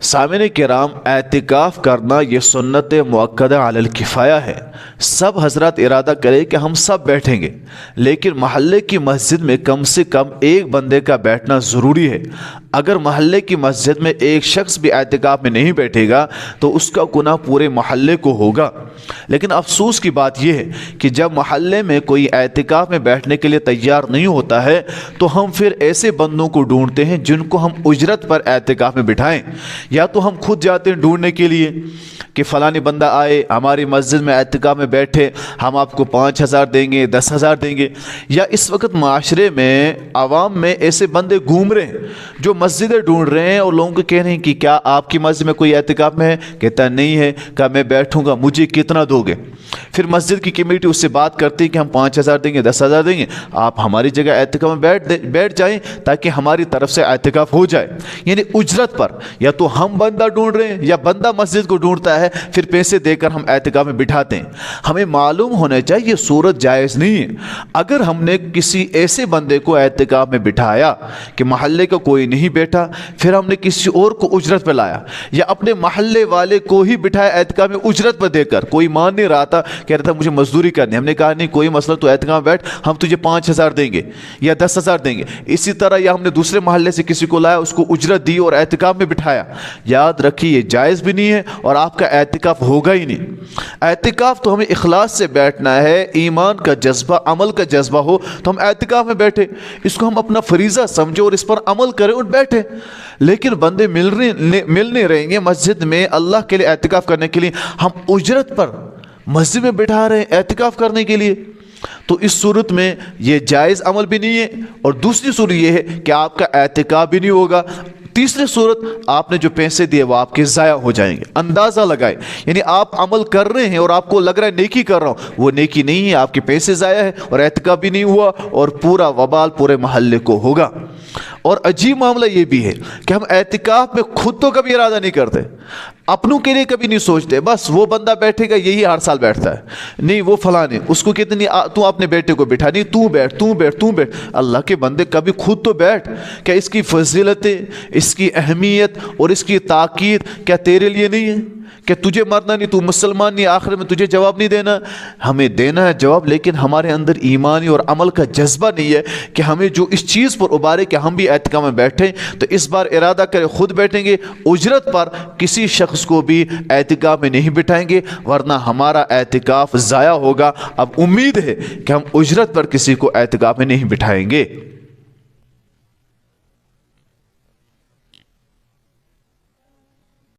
سامعین کرام، اعتکاف کرنا یہ سنت مؤکدہ علی الکفایہ ہے۔ سب حضرات ارادہ کریں کہ ہم سب بیٹھیں گے، لیکن محلے کی مسجد میں کم سے کم ایک بندے کا بیٹھنا ضروری ہے۔ اگر محلے کی مسجد میں ایک شخص بھی اعتکاف میں نہیں بیٹھے گا تو اس کا گناہ پورے محلے کو ہوگا۔ لیکن افسوس کی بات یہ ہے کہ جب محلے میں کوئی اعتکاف میں بیٹھنے کے لیے تیار نہیں ہوتا ہے تو ہم پھر ایسے بندوں کو ڈھونڈتے ہیں جن کو ہم اجرت پر اعتکاف میں بٹھائیں، یا تو ہم خود جاتے ہیں ڈھونڈنے کے لیے کہ فلانی بندہ آئے ہماری مسجد میں اعتکاف میں بیٹھے، ہم آپ کو 5,000 دیں گے، 10,000 دیں گے۔ یا اس وقت معاشرے میں عوام میں ایسے بندے گھوم رہے ہیں جو مسجدیں ڈھونڈ رہے ہیں اور لوگوں کو کہہ رہے ہیں کہ کیا آپ کی مسجد میں کوئی اعتکاف میں ہے؟ کہتا نہیں ہے۔ کہا میں بیٹھوں گا، مجھے کتنا دو گے؟ پھر مسجد کی کمیٹی اس سے بات کرتی ہے کہ ہم 5,000 دیں گے، 10,000 دیں گے، آپ ہماری جگہ اعتکاف میں بیٹھ جائیں تاکہ ہماری طرف سے اعتکاف ہو جائے۔ یعنی اجرت پر، یا تو ہم بندہ ڈھونڈ رہے ہیں یا بندہ مسجد کو ڈھونڈتا ہے، پھر پیسے دے کر ہم اعتکاف میں بٹھاتے ہیں۔ ہمیں معلوم ہونا چاہیے یہ صورت جائز نہیں ہے۔ اگر ہم نے کسی ایسے بندے کو اعتکاف میں بٹھایا کہ محلے کا کوئی نہیں بیٹھا، پھر ہم نے کسی اور کو اجرت پہ لایا، یا اپنے محلے والے کو ہی بٹھایا اعتکاف میں اجرت پہ دے کر، کوئی مان نہیں رہا تھا، کہہ رہا تھا مجھے مزدوری کرنی، ہم نے کہا نہیں کوئی مسئلہ، تو اعتکاف میں بیٹھ، ہم تجھے 5,000 دیں گے یا 10,000 دیں گے۔ اسی طرح یا ہم نے دوسرے محلے سے کسی کو لایا، اس کو اجرت دی اور اعتکاف میں بٹھایا، یاد رکھیے یہ جائز بھی نہیں ہے اور آپ کا اعتکاف ہوگا ہی نہیں۔ اعتکاف تو ہمیں اخلاص سے بیٹھنا ہے، ایمان کا جذبہ، عمل کا جذبہ ہو تو ہم اعتکاف میں بیٹھے، اس کو ہم اپنا فریضہ سمجھے اور اس پر عمل کریں اور بیٹھے۔ لیکن بندے مل نہیں رہیں گے مسجد میں اللہ کے لیے اعتکاف کرنے کے لیے، ہم اجرت پر مسجد میں بٹھا رہے ہیں اعتکاف کرنے کے لیے، تو اس صورت میں یہ جائز عمل بھی نہیں ہے، اور دوسری صورت یہ ہے کہ آپ کا اعتکاف بھی نہیں ہوگا۔ تیسری صورت، آپ نے جو پیسے دیے وہ آپ کے ضائع ہو جائیں گے۔ اندازہ لگائیں، یعنی آپ عمل کر رہے ہیں اور آپ کو لگ رہا ہے نیکی کر رہا ہوں، وہ نیکی نہیں ہے، آپ کے پیسے ضائع ہیں اور اعتکاف بھی نہیں ہوا، اور پورا وبال پورے محلے کو ہوگا۔ اور عجیب معاملہ یہ بھی ہے کہ ہم اعتکاف میں خود تو کبھی ارادہ نہیں کرتے، اپنوں کے لیے کبھی نہیں سوچتے، بس وہ بندہ بیٹھے گا یہی ہر سال بیٹھتا ہے، نہیں وہ فلاں اس کو کہتے نہیں تو اپنے بیٹے کو بٹھا، نہیں تو بیٹھ تو بیٹھ تو بیٹھ۔ اللہ کے بندے کبھی خود تو بیٹھ، کیا اس کی فضیلتیں، اس کی اہمیت اور اس کی تاکید کیا تیرے لیے نہیں ہے؟ کہ تجھے مرنا نہیں، تو مسلمان نہیں، آخر میں تجھے جواب نہیں دینا؟ ہمیں دینا ہے جواب، لیکن ہمارے اندر ایمانی اور عمل کا جذبہ نہیں ہے کہ ہمیں جو اس چیز پر ابھارے کہ ہم بھی اعتکاف میں بیٹھیں، تو اس بار ارادہ کریں خود بیٹھیں گے، اجرت پر کسی شخص کو بھی اعتکاف میں نہیں بٹھائیں گے، ورنہ ہمارا اعتکاف ضائع ہوگا۔ اب امید ہے کہ ہم اجرت پر کسی کو اعتکاف میں نہیں بٹھائیں گے۔